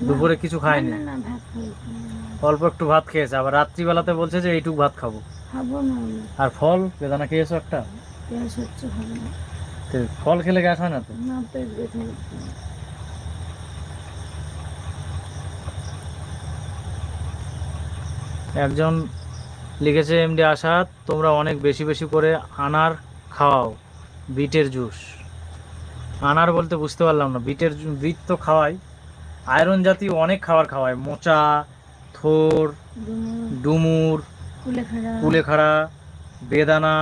দুপুরে কিছু খায়নি? না না, ভাত খাইনি। অল্প একটু ভাত খেয়েছে, আবার রাত্রিবেলাতে বলছে যে এইটুক ভাত খাবো। খাবো না আমি। আর ফল বেদানা খেয়েছো একটা? গ্যাস হচ্ছে, খাবো না। তো ফল খেলে গ্যাস হয় না তো? না, পেট ব্যথা হচ্ছে। একজন লিখেছে, এমডি আসাদ তোমরা অনেক বেশি বেশি করে আনার খাওয়াও, বিটের জুস। আনার বলতে বুঝতে পারলাম না। বিট তো খাওয়াই, আয়রন জাতীয় অনেক খাবার খাওয়ায়, মোচা, থোর, ডুমুর, ডুমুর, কুলেখাড়া। কুলেখাড়া, বেদানা,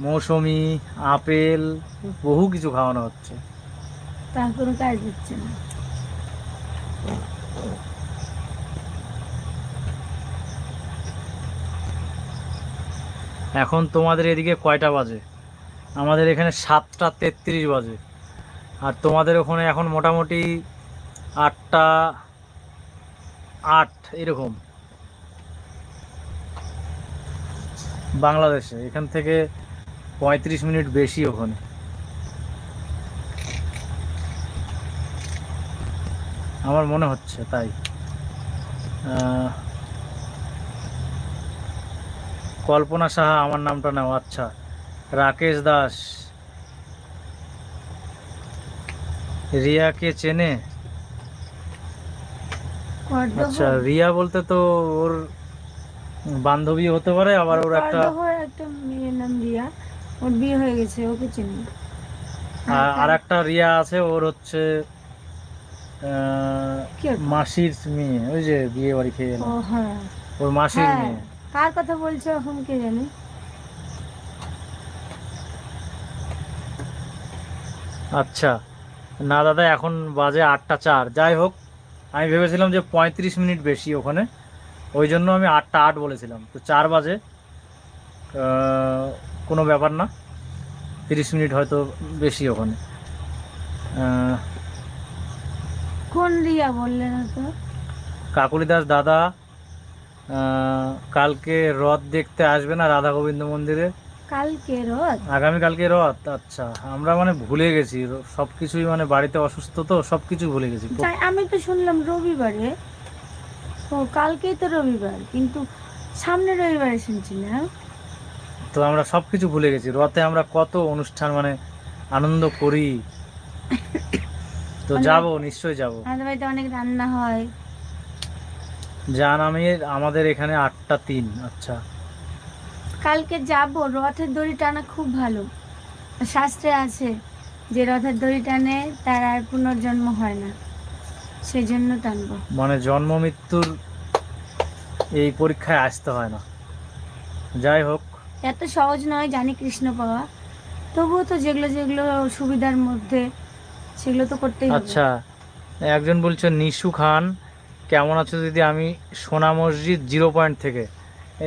মৌসুমি, আপেল, বহু কিছু খাওয়ানো হচ্ছে। তা কোনো কাজ দিচ্ছে না। এখন তোমাদের এদিকে কয়টা বাজে? আমাদের এখানে 7টা 33 বাজে। আর তোমাদের ওখানে এখন মোটামুটি 8টা 8 এরকম বাংলাদেশে। এখান থেকে 35 মিনিট বেশি ওখানে। আমার মনে হচ্ছে তাই। কল্পনা সাহা আমার নামটা নাও। আচ্ছা, রাকেশ দাস, রিয়াকে চেনে? আচ্ছা, রিয়া বলতে তো ওর বান্ধবী হতে পারে, আবার ওর একটা একটা মেয়ের নাম রিয়া, ওর বিয়ে হয়ে গেছে, ওকে চিনি। আর একটা রিয়া আছে, ওর হচ্ছে মাসির মেয়ে, ওই যে বিয়ে বাড়ি খেয়ে গেল, ওর মাসির মেয়ে। কার কথা বলছো এখন কে জানে? আচ্ছা, না দাদা, এখন বাজে 8টা 4। যাই হোক, আমি ভেবেছিলাম যে 35 মিনিট বেশি ওখানে, ওই জন্য আমি 8টা 8 বলেছিলাম। তো 4 বাজে, কোনো ব্যাপার না, 30 মিনিট হয়তো বেশি ওখানে। কোন রিয়া বললে না তো? কাকুলি দাস দাদা, কালকে রথ দেখতে আসবে না রাধা গোবিন্দ মন্দিরে? কালকে রথ? আগামীকালকে রথ? আচ্ছা, আমরা মানে ভুলে গেছি সব কিছুই, মানে বাড়িতে অসুস্থ তো সব কিছু ভুলে গেছি। আমি তো শুনলাম রবিবারে। ও, কালকেই তো রবিবার, কিন্তু সামনে রবিবারে শুনছি না। তো আমরা সব কিছু ভুলে গেছি। রথে আমরা কত অনুষ্ঠান মানে আনন্দ করি। তো যাবো, নিশ্চয়ই যাবো। আমাদের বাড়িতে অনেক রান্না হয়। আমাদের এখানে 8টা 3। আচ্ছা, কালকে যাব। রথের দড়ি টানা খুব ভালো, শাস্ত্রে আছে যে রথের দড়ি টানে তার আর পুনর্জন্ম হয় না, সেই জন্য টানবো। মানে জন্ম মৃত্যুর এই পরীক্ষায় আসতে হয় না। যাই হোক, এত সহজ নয় জানি কৃষ্ণ পাওয়া, তবুও তো যেগুলো যেগুলো সুবিধার মধ্যে সেগুলো তো করতেই হবে। আচ্ছা, একজন বলছে নিশু খান, কেমন আছো দিদি? আমি সোনা মসজিদ 0 পয়েন্ট থেকে।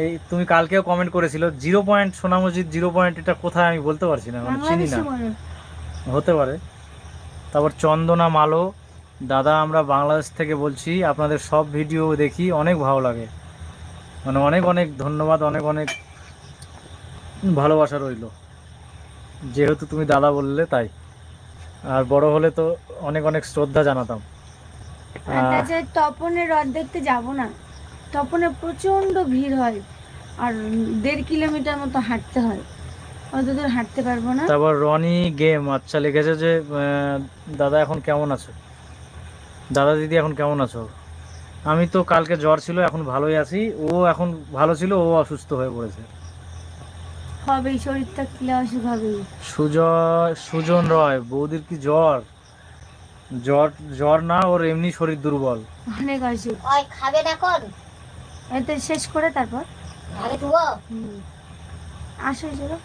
এই তুমি কালকেও কমেন্ট করেছিল 0 পয়েন্ট, সোনা মসজিদ 0 পয়েন্ট, এটা কোথায় আমি বলতে পারছি না, মানে চিনি না, হতে পারে। তারপর চন্দনা মালো, দাদা আমরা বাংলাদেশ থেকে বলছি, আপনাদের সব ভিডিও দেখি, অনেক ভালো লাগে, মানে অনেক অনেক ধন্যবাদ, অনেক অনেক ভালোবাসা রইল, যেহেতু তুমি দাদা বললে তাই। আর বড় হলে তো অনেক অনেক শ্রদ্ধা জানাতাম। তপনের রথ দেখতে যাব না, তপনে প্রচন্ড ভিড় হয়, আর 1.5 কিলোমিটার মতো হাঁটতে হয়, অত দূর হাঁটতে পারবো না। তারপর রনি গেম আচ্ছা লিখেছে যে দাদা এখন কেমন আছো? দাদা দিদি এখন কেমন আছো? আমি তো কালকে জ্বর ছিল, এখন ভালোই আছি। ও এখন ভালো ছিল, ও অসুস্থ হয়ে পড়েছে। হবেই, শরীর থাকলে অসুখ হবেই। সুজন রয়, বৌদির কি জ্বর? জ্বর জ্বর না, ওর এমনি শরীর দুর্বল, অনেক অসুখ। ওই খাবে না কোন, এতে শেষ করে তারপর ভাগে ধুবো। আসো চলো।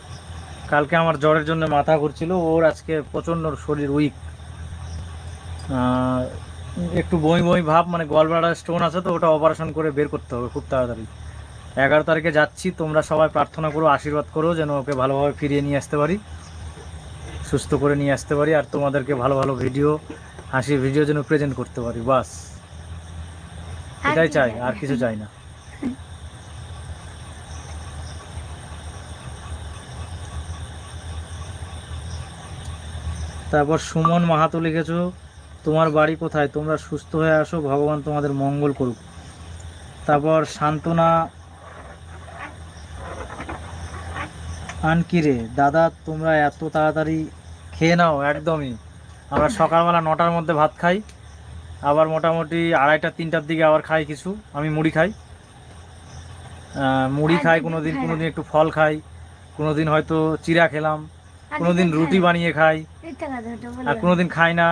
কালকে আমার জ্বরের জন্য মাথা ঘুরছিল, ওর আজকে প্রচণ্ড শরীর উইক, একটু বমি বমি ভাব, মানে গলব্লাডার স্টোন আছে, তো ওটা অপারেশন করে বের করতে হবে খুব তাড়াতাড়ি। 11 তারিখে যাচ্ছি, তোমরা সবাই প্রার্থনা করো, আশীর্বাদ করো যেন ওকে ভালোভাবে ফিরিয়ে নিয়ে আসতে পারি, সুস্থ করে নিয়ে আসতে পারি, আর তোমাদেরকে ভালো ভালো ভিডিও, হাসির ভিডিও যেন প্রেজেন্ট করতে পারি, বাস এটাই চাই, আর কিছু চাই না। তারপর সুমন মাহাতো লিখেছো, তোমার বাড়ি কোথায়? তোমরা সুস্থ হয়ে আসো, ভগবান তোমাদের মঙ্গল করুক। তারপর সান্ত্বনা আনকিরে, দাদা তোমরা এত তাড়াতাড়ি খেয়ে নাও? একদমই, আমরা সকালবেলা 9টার মধ্যে ভাত খাই, আবার মোটামুটি 2:30-3টার দিকে আবার খাই কিছু, আমি মুড়ি খাই। মুড়ি আর খাই, দুধ কোনোদিন খায় না। কোনোদিন একটু ফল খাই, কোনোদিন হয়তো চিড়া খেলাম, আর কোনোদিন দুধ রুটি খায় না। বানিয়ে খাই, মিথ্যা কথা ওটা আর বললাম। কোনোদিন খাই না।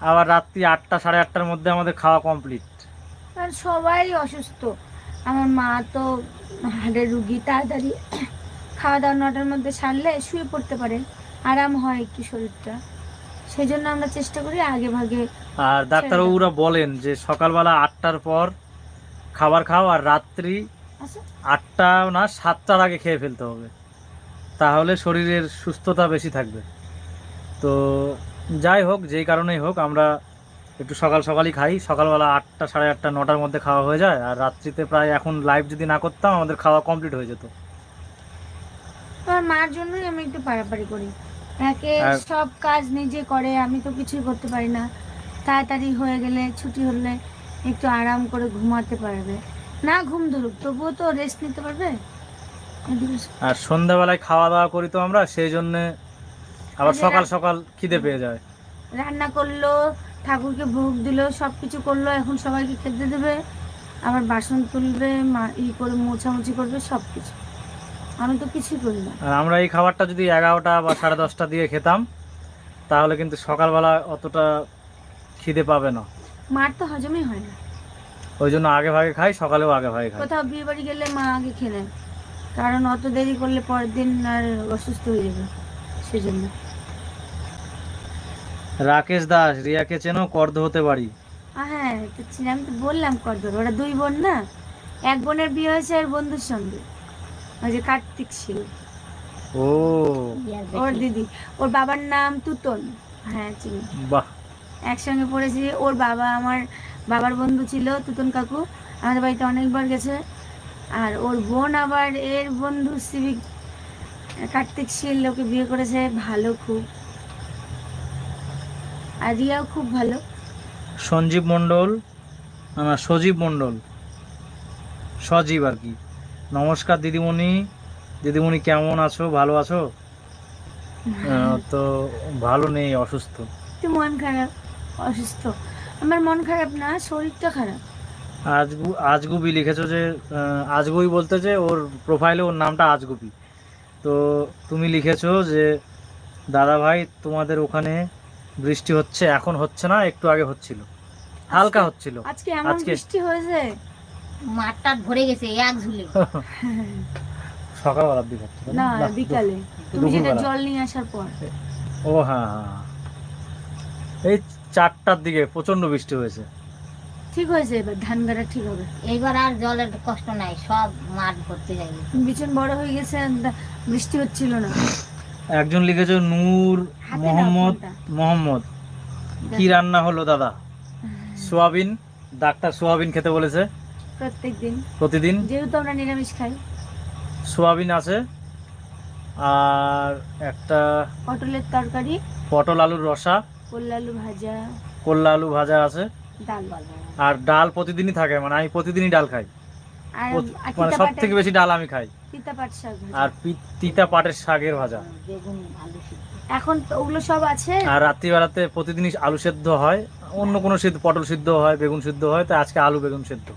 আবার রাত্রি 8টা 8:30টার মধ্যে আমাদের খাওয়া কমপ্লিট। আর সবাই অসুস্থ। আমার মা তো হাড়ের রুগী, তাড়াতাড়ি খাওয়া দাওয়া 9টার মধ্যে সারলে শুয়ে পড়তে পারে, আরাম হয় একটু শরীরটা। সেই জন্য আমরা চেষ্টা করি আগে ভাগে। আর ডাক্তারবাবুরা বলেন যে সকালবেলা 8টার পর খাবার খাও, আর রাত্রি আচ্ছা, 8টা না 7টার আগে খেয়ে ফেলতে হবে, তাহলে শরীরের সুস্থতা বেশি থাকবে। তো যাই হোক, যেই কারণেই হোক, আমরা একটু সকাল সকালই খাই। সকালবেলা 8টা 8:30 9টার মধ্যে খাওয়া হয়ে যায়, আর রাত্রিতে প্রায়, এখন লাইভ যদি না করতাম আমাদের খাওয়া কমপ্লিট হয়ে যেত। আমার মার জন্যই আমি একটু পারাপারি করি। একে আর- সব কাজ নিজে করে, আমি তো কিছুই করতে পারি না। তাড়াতাড়ি হয়ে গেলে, ছুটি হলে একটু আরাম করে ঘুমাতে পারবে, না ঘুম ধরুক তবুও তো রেস্ট নিতে পারবে। এদিকে আর সন্ধ্যাবেলায় খাওয়া দাওয়া করি তো আমরা, সেই জন্যে আবার আরে সকাল সকাল খিদে পেয়ে যায়। রান্না করলো, ঠাকুরকে ভোগ দিল, সব কিছু করলো, এখন সবাইকে খেতে দেবে, আবার বাসন তুলবে, করে মোছামুছি করবে, সব কিছু। আমি তো কিছুই করি না। আর আমরা এই খাবারটা যদি 11টা বা 10:30 দিয়ে খেতাম, তাহলে কিন্তু সকালবেলা অতটা খিদে পাবে না। মার তো হজমই হয় না। ওই জন্য আগে ভাগে খাই, সকালেও আগে ভাগে খাই। কোথাও বিয়ে বাড়ি গেলে মা আগে খেয়ে নেয়, কারণ অত দেরি করলে পরের দিন আর অসুস্থ হয়ে যাবে, সেজন্য। রাকেশ দাস, রিয়াকে চেনো? কর্দ হতে পারি। হ্যাঁ, তো আমি তো বললাম কদর, ওরা দুই বোন না। এক বোনের বিয়ে হয়েছে আর বন্ধুর সঙ্গে, ওই যে কার্তিক শীল, ও ওর দিদি। ওর বাবার নাম তুতন। হ্যাঁ, চিনি। বাহ, একসঙ্গে পড়েছি। ওর বাবা আমার বাবার বন্ধু ছিল, তুতন কাকু, আমাদের বাড়িতে অনেকবার গেছে। আর ওর বোন আবার এর বন্ধু সিভিক কার্তিক শীল, ওকে বিয়ে করেছে, ভালো খুব। আর রিয়াও খুব ভালো। সঞ্জীব মণ্ডল, না সজীব মণ্ডল, সজীব আর কি। নমস্কার দিদিমণি, দিদিমণি কেমন আছো? ভালো আছো? তো ভালো নেই, অসুস্থ। একটু মন খারাপ, অসুস্থ। আমার মন খারাপ না, শরীরটা খারাপ। আজগুবি লিখেছো যে, আজগুবি বলতে যে ওর প্রোফাইলে ওর নামটা আজগুবি। তো তুমি লিখেছো যে দাদা ভাই তোমাদের ওখানে বৃষ্টি হচ্ছে? এখন হচ্ছে না, একটু আগে হচ্ছিল, হালকা হচ্ছিল। আজকে এমন আজকে বৃষ্টি হয়েছে। মাঠটা ভরে গেছে এক ঝুলে। সকালবেলার দিকে হচ্ছে না, না? বিকালে তুমি যেটা দুপুরবেলা। জল নিয়ে আসার পর। ও হ্যাঁ হ্যাঁ, এই 4টার দিকে প্রচন্ড বৃষ্টি হয়েছে। ঠিক হয়েছে, এবার ধান গাড়া ঠিক হবে। এইবার আর জলের কষ্ট নাই, সব মাঠ ভরতে যাবে। বিছন বড় হয়ে গেছে, আর বৃষ্টি হচ্ছিল না। একজন লিখেছো নূর হাতে নাও মোহাম্মদ, ফোনটা। মোহাম্মদ কি রান্না হলো দাদা? সোয়াবিন, ডাক্তার সোয়াবিন খেতে বলেছে প্রত্যেকদিন, প্রতিদিন। যেহেতু আমরা নিরামিষ খাই। সোয়াবিন আছে, আর একটা পটলের তরকারি, পটল আলুর রসা, কল্লা আলু ভাজা, করলা আলু ভাজা আছে, ডাল। আর ডাল প্রতিদিনই থাকে, মানে আমি প্রতিদিনই ডাল খাই। আর মানে সব থেকে বেশি ডাল আমি খাই। তিতা পাট শাক ভাজা। আর তিতা পাটের শাকের ভাজা। বেগুন আলু সিদ্ধ। এখন তো ওগুলো সব আছে। আর রাত্রিবেলাতে প্রতিদিনই আলু সেদ্ধ হয়, অন্য কোনো সিদ্ধ, পটল সিদ্ধ হয়, বেগুন সিদ্ধ হয়, তো আজকে আলু বেগুন সেদ্ধ।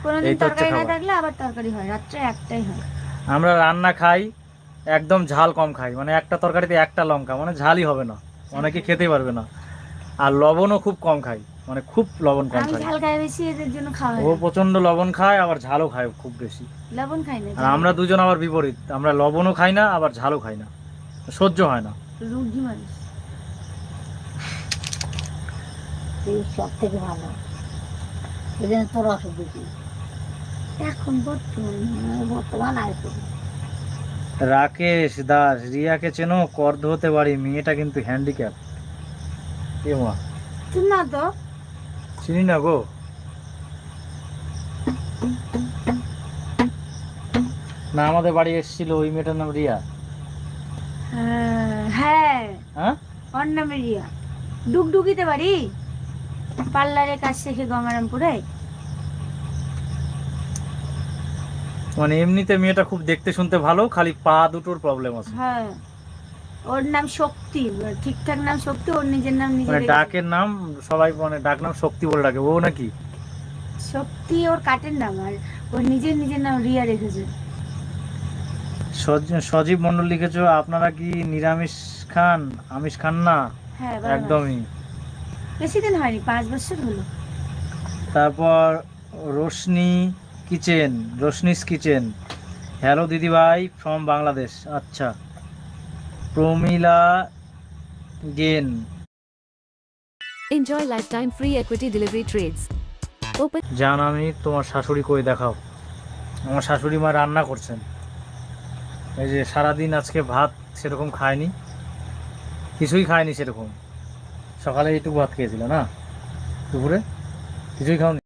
কোনোদিন এই তো হচ্ছে তরকারি না খাবার। থাকলে আবার তরকারি হয়, রাত্রে একটাই হয়। আমরা রান্না খাই একদম ঝাল কম খাই, মানে একটা তরকারিতে একটা লঙ্কা, মানে ঝালই হবে না, অনেকে খেতেই পারবে না। আর লবণও খুব কম খাই, মানে খুব লবণ কম আমি খাই। ঝাল খাই বেশি, এদের জন্য খাওয়া ও হয় না। প্রচন্ড লবণ খায়, আবার ঝালও খায় খুব বেশি। লবণ খাই না, আর আমরা দুজন আবার বিপরীত, আমরা লবণও খাই না, আবার ঝালও খাই না, সহ্য হয় না। রুগী মানুষ। তুই সব থেকে ভালো, এই জন্য তোর অসুখ বেশি। এখন বর্তমান বর্তমান আর তো রাকেশ দাস, রিয়াকে চেনো? কর্দ হতে পারি, মেয়েটা কিন্তু হ্যান্ডিক্যাপ। এ মা, তুই না তো। চিনি না গো। না, আমাদের বাড়ি এসেছিল ওই মেয়েটার নাম রিয়া। হ্যাঁ, হ্যাঁ, ওর নামে রিয়া। ডুগডুগিতে বাড়ি, পার্লারে কাজ শেখে গঙ্গারামপুরে। মানে এমনিতে মেয়েটা খুব দেখতে শুনতে ভালো, খালি পা দুটোর প্রবলেম আছে। হ্যাঁ, ওর নাম শক্তি, ঠিকঠাক নাম শক্তি, ওর নিজের নাম নিজে মানে রেখেছে। ডাকের নাম সবাই মানে ডাক নাম শক্তি বলে ডাকে, ও নাকি? শক্তি ওর কাটের নাম, আর ওর নিজের নাম রিয়া রেখেছে। সজীব মন্ডল লিখেছো, আপনারা কি নিরামিষ খান, আমিষ খান না? হ্যাঁ, বাবা। একদমই। বেশি দিন হয়নি, 5 বছর হলো। তারপর রোশনিস কিচেন, হ্যালো দিদিভাই ফ্রম বাংলাদেশ। আচ্ছা। প্রমিলা gain, Enjoy lifetime free equity delivery trades. Open জান আমি তোমার শাশুড়ি কই দেখাও। আমার শাশুড়ি মা রান্না করছেন, এই যে সারাদিন আজকে ভাত সেরকম খায়নি, কিছুই খায়নি সেরকম। সকালে এইটুকু ভাত খেয়েছিল না, দুপুরে কিছুই খাওনি।